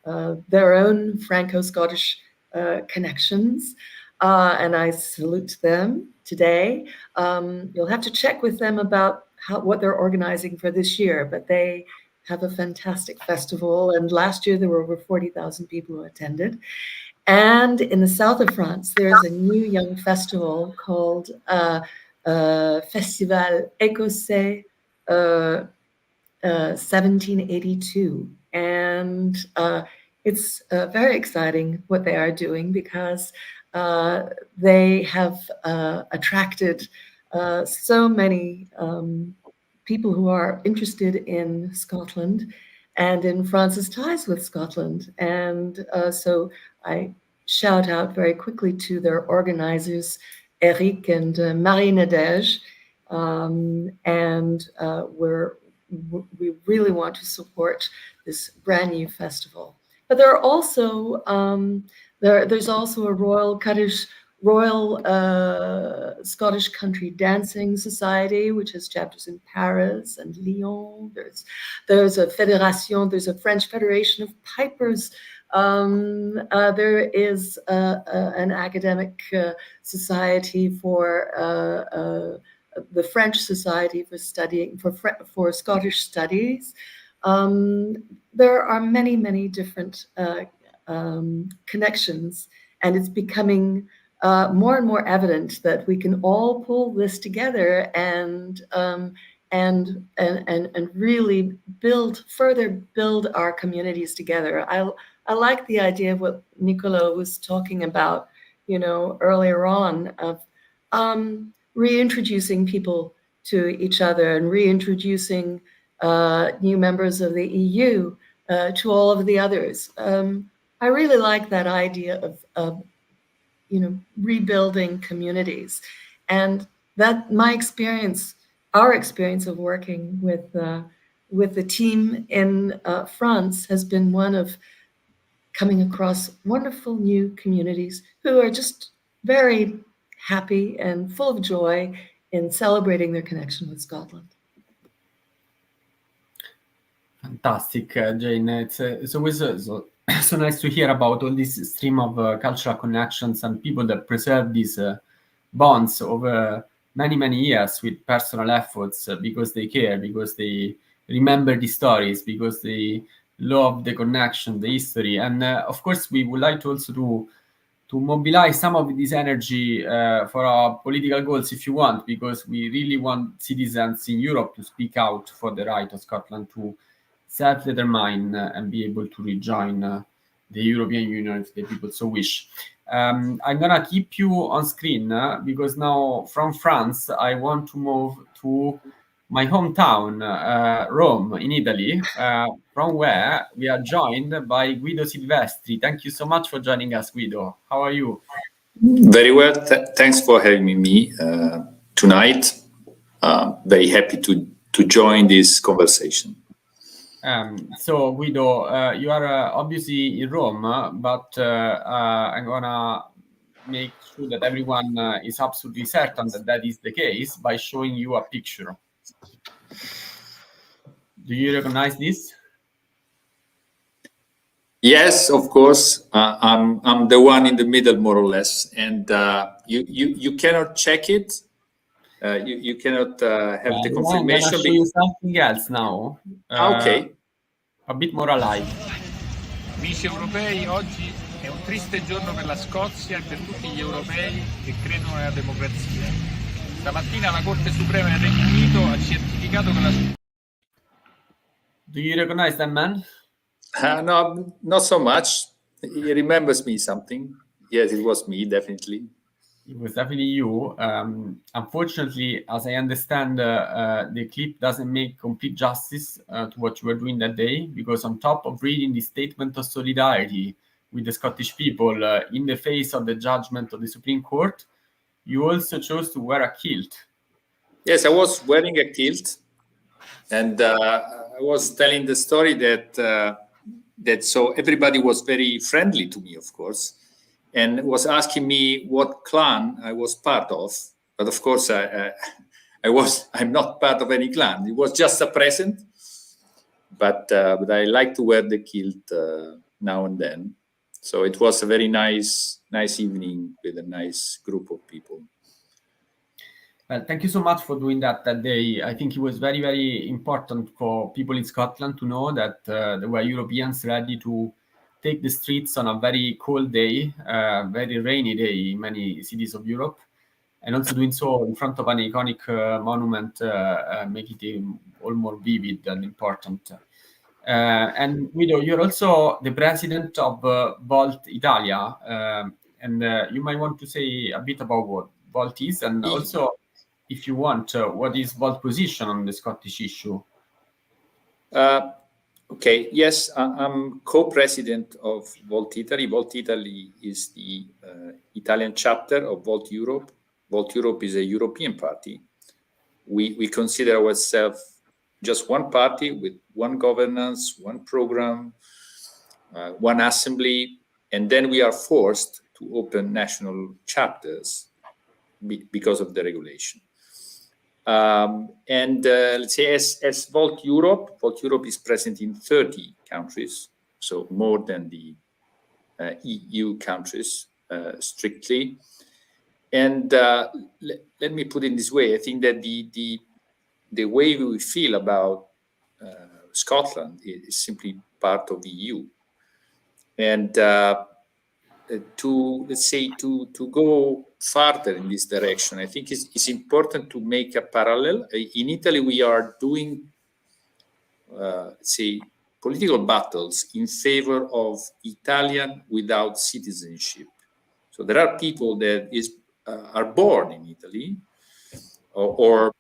their own Franco-Scottish connections, and I salute them today. You'll have to check with them about what they're organizing for this year, but they have a fantastic festival, and last year there were over 40,000 people who attended. And in the south of France, there's a new young festival called Festival Écossais 1782. And it's very exciting what they are doing, because they have attracted so many people who are interested in Scotland and in France's ties with Scotland. And so I shout out very quickly to their organizers, Eric and Marie Nadege, and we really want to support this brand new festival. But there are also there's also a Royal Scottish Country Dancing Society, which has chapters in Paris and Lyon. There's a Fédération, there's a French Federation of Pipers. There is an academic society for the French Society for studying for Scottish Studies. There are many, many different connections, and it's becoming more and more evident that we can all pull this together and really further build our communities together. I like the idea of what Niccolo was talking about, earlier on, of reintroducing people to each other and reintroducing new members of the EU to all of the others. I really like that idea of rebuilding communities, and that our experience of working with the team in France has been one of coming across wonderful new communities who are just very happy and full of joy in celebrating their connection with Scotland. Fantastic, Jane. It's always so nice to hear about all this stream of cultural connections and people that preserve these bonds over many, many years with personal efforts, because they care, because they remember the stories, because they love the connection, the history. And of course, we would like to also to mobilize some of this energy for our political goals, if you want, because we really want citizens in Europe to speak out for the right of Scotland to self-determine and be able to rejoin the European Union if the people so wish. I'm gonna keep you on screen because now from France, I want to move to my hometown, Rome, in Italy, from where we are joined by Guido Silvestri. Thank you so much for joining us, Guido. How are you? Very well. Thanks for having me tonight. Very happy to join this conversation. So, Guido, you are obviously in Rome, but I'm gonna make sure that everyone is absolutely certain that that is the case by showing you a picture. Do you recognize this? Yes, of course. I'm the one in the middle, more or less, and you cannot check it. You cannot have the confirmation. I'm gonna show you something else now. Okay. A bit more alive. Amici europei, oggi è un triste giorno per la Scozia e per tutti gli europei che credono nella democrazia. Stamattina la Corte Suprema del Regno Unito ha certificato che la... Do you recognize that man? No, not so much. He remembers me something. Yes, it was me, definitely. It was definitely you. Unfortunately, as I understand, the clip doesn't make complete justice to what you were doing that day, because on top of reading the statement of solidarity with the Scottish people in the face of the judgment of the Supreme Court, you also chose to wear a kilt. Yes, I was wearing a kilt, and I was telling the story that so everybody was very friendly to me, of course, and was asking me what clan I was part of. But of course, I'm not part of any clan. It was just a present. But I like to wear the kilt now and then. So it was a very nice evening with a nice group of people. Well, thank you so much for doing that day. I think it was very, very important for people in Scotland to know that there were Europeans ready to take the streets on a very cold day, very rainy day in many cities of Europe, and also doing so in front of an iconic monument, make it all more vivid and important. And Guido, you're also the president of Volt Italia, and you might want to say a bit about what Volt is, and also, if you want, what is Volt's position on the Scottish issue? Okay, yes, I'm co-president of Volt Italy. Volt Italy is the Italian chapter of Volt Europe. Volt Europe is a European party. We consider ourselves just one party with one governance, one program, one assembly, and then we are forced to open national chapters because of the regulation. Let's say as Volt Europe is present in 30 countries, so more than the EU countries strictly. And let me put it this way: I think that the way we feel about Scotland is simply part of the EU, and to go further in this direction, I think it's important to make a parallel. In Italy, we are doing, political battles in favor of Italian without citizenship. So there are people that are born in Italy, or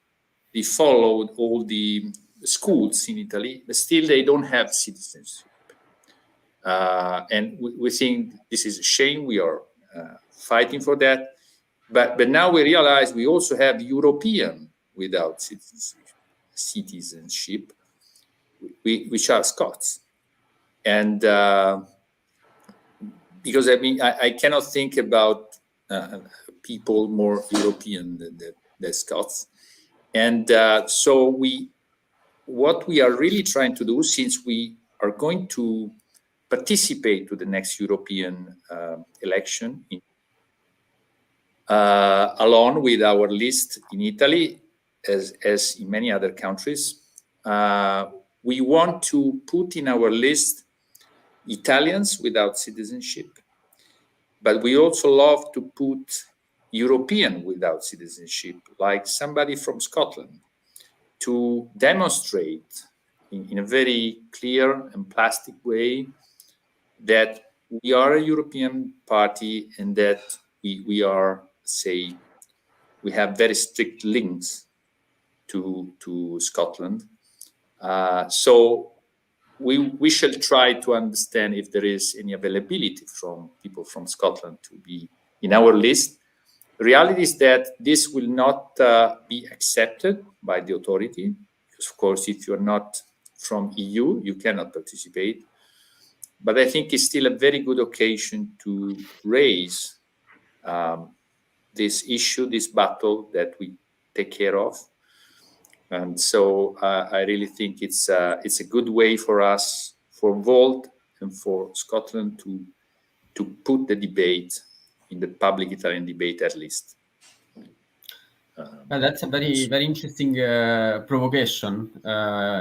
they followed all the schools in Italy, but still they don't have citizenship. And we think this is a shame. We are fighting for that. But now we realize we also have European without citizenship, which are Scots. And because I cannot think about people more European than Scots. And so what we are really trying to do, since we are going to participate to the next European election along with our list in Italy, as in many other countries, we want to put in our list Italians without citizenship, but we also love to put European without citizenship, like somebody from Scotland, to demonstrate in a very clear and plastic way that we are a European party and that we are, we have very strict links to Scotland. So we shall try to understand if there is any availability from people from Scotland to be in our list. The reality is that this will not be accepted by the authority, because of course, if you're not from EU, you cannot participate. But I think it's still a very good occasion to raise this issue, this battle that we take care of. And so I really think it's a good way for us, for Volt and for Scotland to put the debate in the public Italian debate at least. That's a very, very interesting provocation.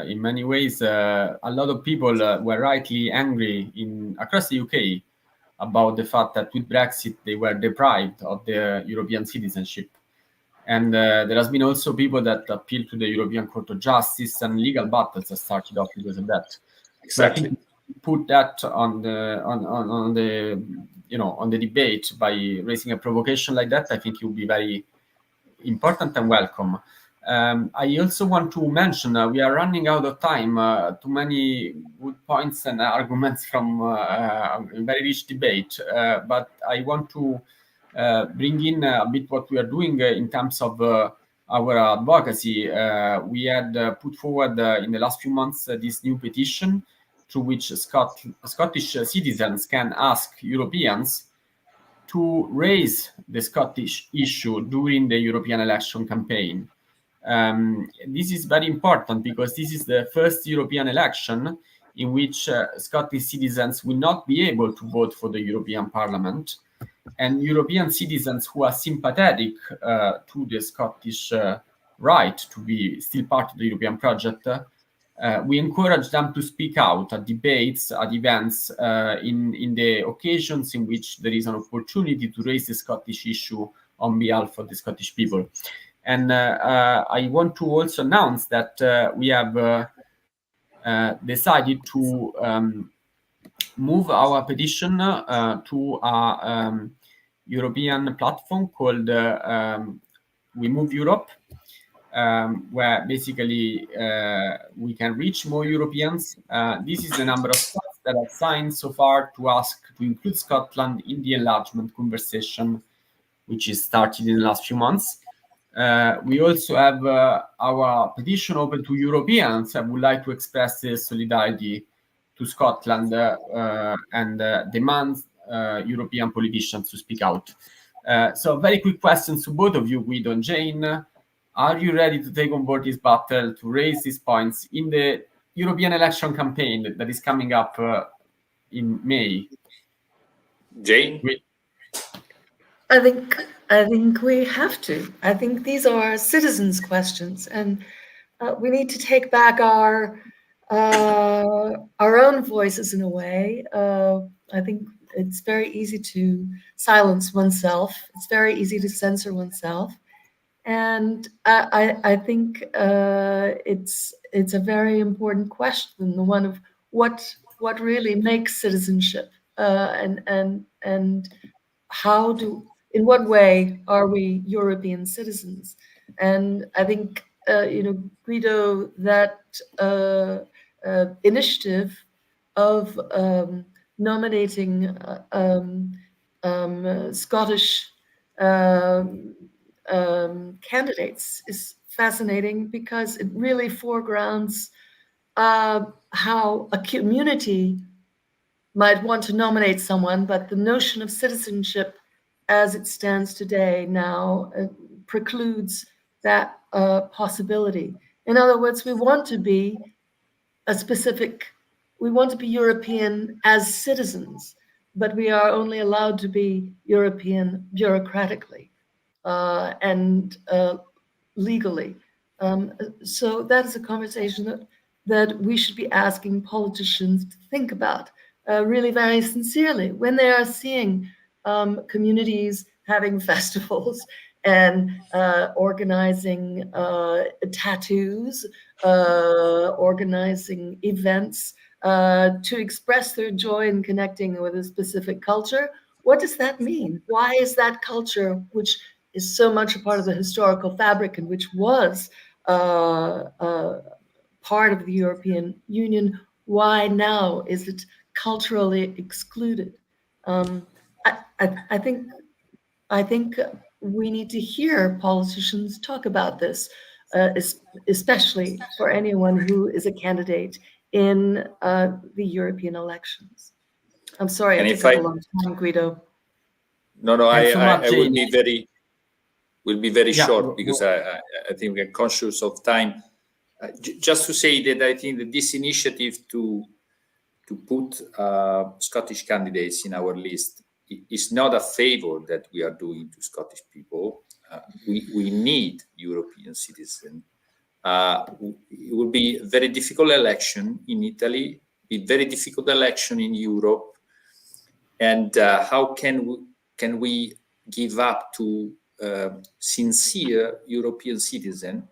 In many ways, a lot of people were rightly angry across the UK about the fact that with Brexit they were deprived of their European citizenship. And there has been also people that appeal to the European Court of Justice, and legal battles have started off because of that. Exactly. So I think put that on the debate by raising a provocation like that, I think it would be very important and welcome. I also want to mention we are running out of time. Too many good points and arguments from a very rich debate, but I want to bring in a bit what we are doing in terms of our advocacy. We had put forward in the last few months this new petition through which Scottish citizens can ask Europeans to raise the Scottish issue during the European election campaign. This is very important because this is the first European election in which Scottish citizens will not be able to vote for the European Parliament. And European citizens who are sympathetic to the Scottish right to be still part of the European project, we encourage them to speak out at debates, at events, in the occasions in which there is an opportunity to raise the Scottish issue on behalf of the Scottish people. And I want to also announce that we have decided to move our petition to a European platform called We Move Europe, where basically we can reach more Europeans. This is the number of Scots that have signed so far to ask to include Scotland in the enlargement conversation, which is started in the last few months. We also have our petition open to Europeans that would like to express their solidarity to Scotland and demand European politicians to speak out. So very quick questions to both of you, Guido and Jane. Are you ready to take on board this battle, to raise these points in the European election campaign that is coming up in May? Jane? I think we have to. I think these are citizens' questions, and we need to take back our own voices in a way. I think it's very easy to silence oneself. It's very easy to censor oneself. And I think it's a very important question, the one of what really makes citizenship, and how in what way are we European citizens? And I think Guido, that initiative of nominating Scottish candidates is fascinating because it really foregrounds how a community might want to nominate someone, but the notion of citizenship as it stands today now precludes that possibility. In other words, we want to be European as citizens, but we are only allowed to be European bureaucratically and legally. So that is a conversation that we should be asking politicians to think about really very sincerely when they are seeing communities having festivals and organizing tattoos, organizing events to express their joy in connecting with a specific culture. What does that mean? Why is that culture, which is so much a part of the historical fabric and which was part of the European Union, why now is it culturally excluded? I think we need to hear politicians talk about this, especially for anyone who is a candidate in the European elections. I'm sorry, And I if took up a long time, Guido. No, Thanks so much, I will Jane. be very Yeah, short because I think we're conscious of time. Just to say that I think that this initiative to put Scottish candidates in our list is not a favor that we are doing to Scottish people. We need European citizens. It will be a very difficult election in Italy, a very difficult election in Europe. And how can we give up to sincere European citizens?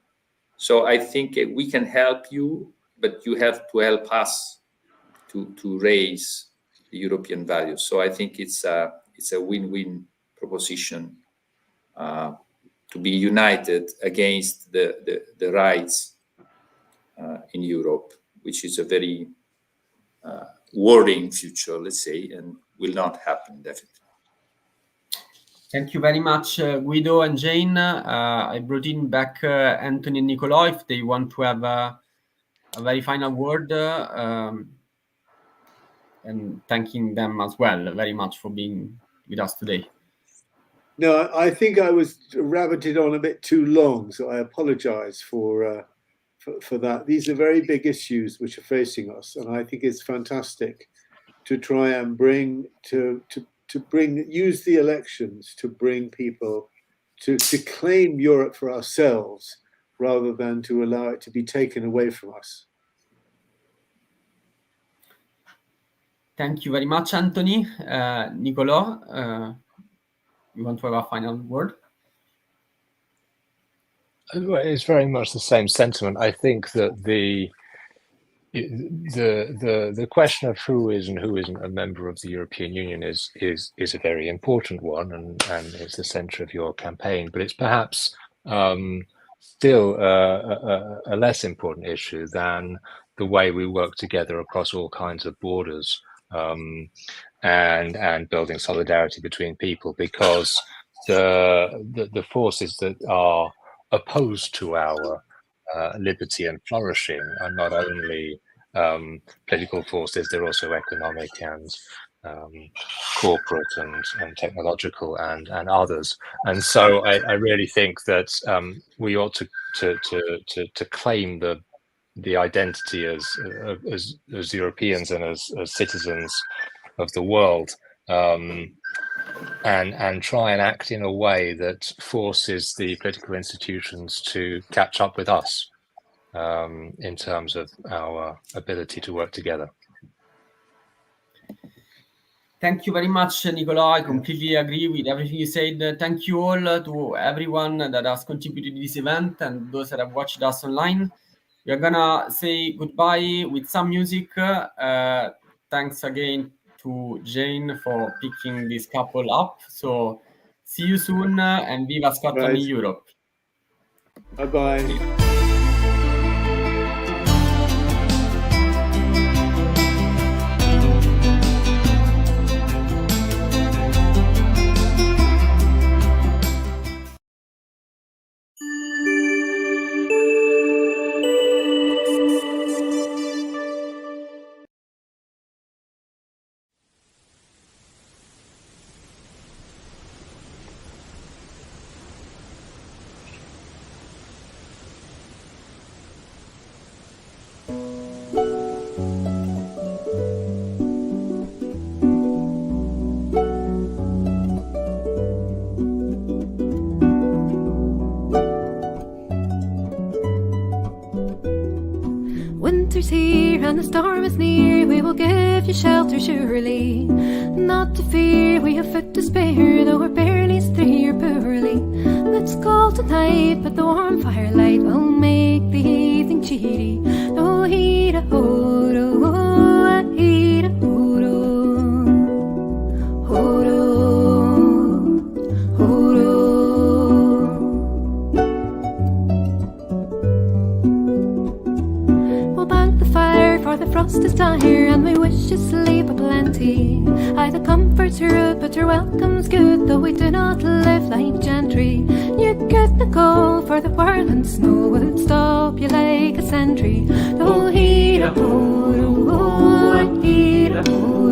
So I think we can help you, but you have to help us to raise the European values. So I think it's a win-win proposition to be united against the rights in Europe, which is a very worrying future, let's say, and will not happen definitely. Thank you very much, Guido and Jane. I brought in back Anthony and Niccolo if they want to have a very final word, and thanking them as well very much for being with us today. No, I think I was rabbited on a bit too long, so I apologize for that. These are very big issues which are facing us, and I think it's fantastic to try and use the elections to bring people to claim Europe for ourselves rather than to allow it to be taken away from us. Thank you very much, Anthony. Niccolo, you want to have a final word? It's very much the same sentiment. I think that the question of who is and who isn't a member of the European Union is a very important one, and it's the centre of your campaign. But it's perhaps still a less important issue than the way we work together across all kinds of borders, and building solidarity between people, because the forces that are opposed to our liberty and flourishing are not only political forces, they're also economic and corporate and technological and others. And so I really think that we ought to claim the identity as Europeans and as citizens of the world, and try and act in a way that forces the political institutions to catch up with us in terms of our ability to work together. Thank you very much, Niccolo. I completely agree with everything you said. Thank you all to everyone that has contributed to this event and those that have watched us online. We are gonna say goodbye with some music. Thanks again to Jane for picking this couple up. So see you soon, and viva Scotland in Europe. Bye-bye. Winter's here and the storm is near. We will give you shelter surely. Not to fear, we have food to spare, though our bare knees 3 are poorly. Let's go tonight, but the warm firelight will make the evening cheery. Oh, heat a horo, oh, heat a horo, horo, horo. for the frost is dire, and we wish you sleep aplenty. Aye, the comforts rude, but your welcome's good, though we do not live like gentry. You get the call, for the whirling snow will stop you like a sentry. Oh, hee-da-ho-ro, oh, hee-da-ho-ro.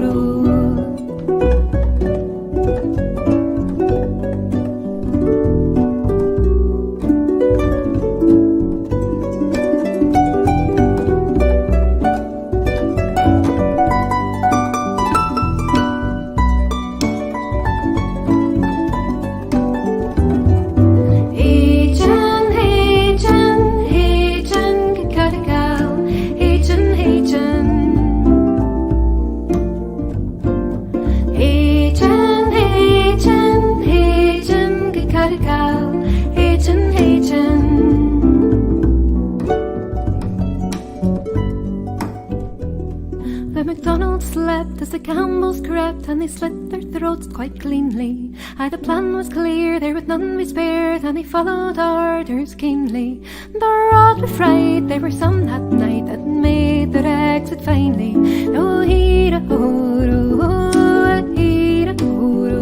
As the Campbells crept and they slit their throats quite cleanly. Aye, the plan was clear, there would none be spared, and they followed orders keenly. They're all afraid, they were some that night that made their exit finally. Oh, hee-da-ho-ro, oh, hee-da-ho-ro.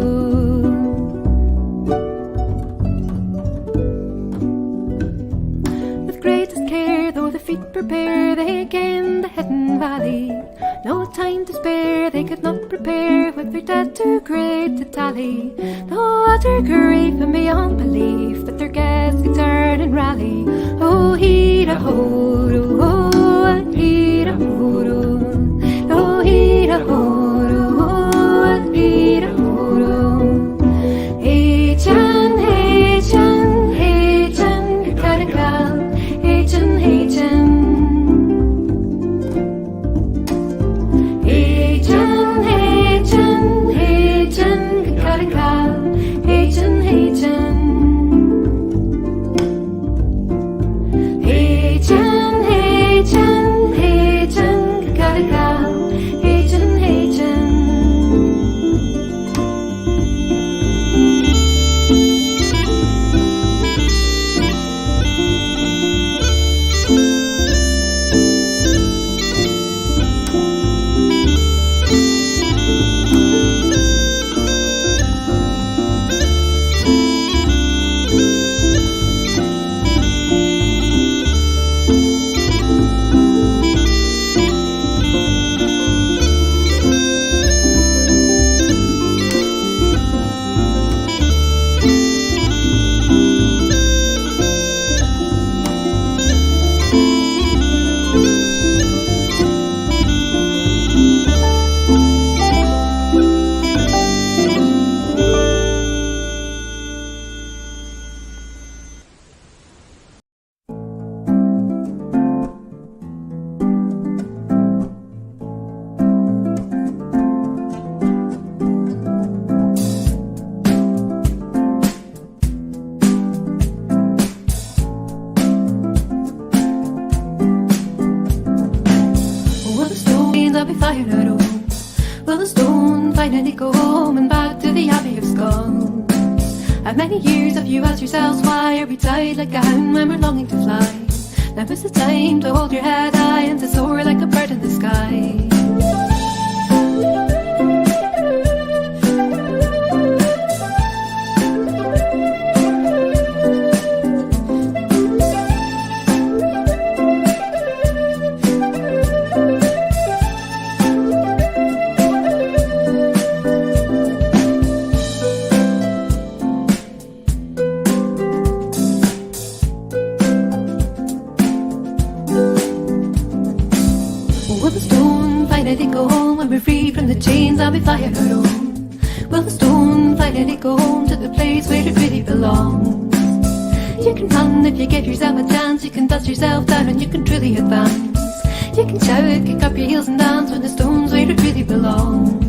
With greatest care, though the feet prepare, they gained the hidden valley. No time to spare, they could not prepare, with their dead too great to tally. No utter grief and beyond belief that their guests would turn and rally. Oh, hee-da-ho-ro, oh, hee-da-ho-ro. Oh, hee-da-ho-ro, oh, hee-da-ho-ro. Hey-chan, hey-chan, hey-chan, ka-ka-da-ka. Hey-chan, hey-chan. Will the stone finally go home and back to the Abbey of Scone? How many years have you asked yourselves why are we tied like a hound when we're longing to fly? Now is the time to hold your head high and to soar like a bird in the sky. Go home when we're free from the chains I'll be flying our own. Will the stone finally go home to the place where it really belongs? You can run if you give yourself a chance. You can dust yourself down and you can truly advance. You can shout, kick up your heels and dance when the stone's where it really belongs.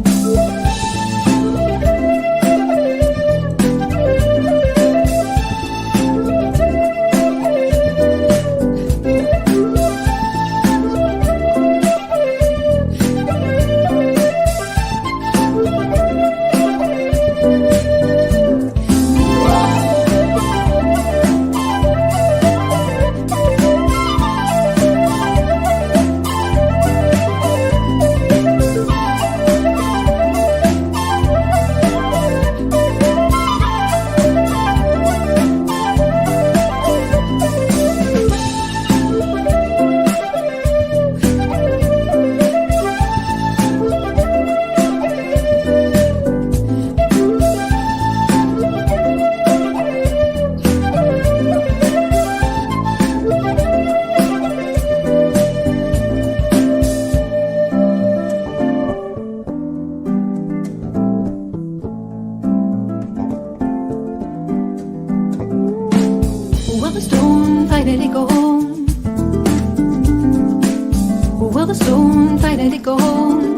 the stone finally go home?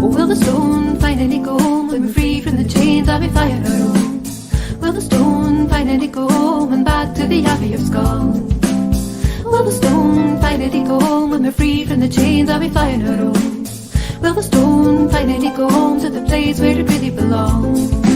Will the stone finally go home when we're free from the chains that we fly on our own? Will the stone finally go home and back to the Abbey of Skull? Will the stone finally go home when we're free from the chains that we fly on our own? Will the stone finally go home to the place where it really belongs?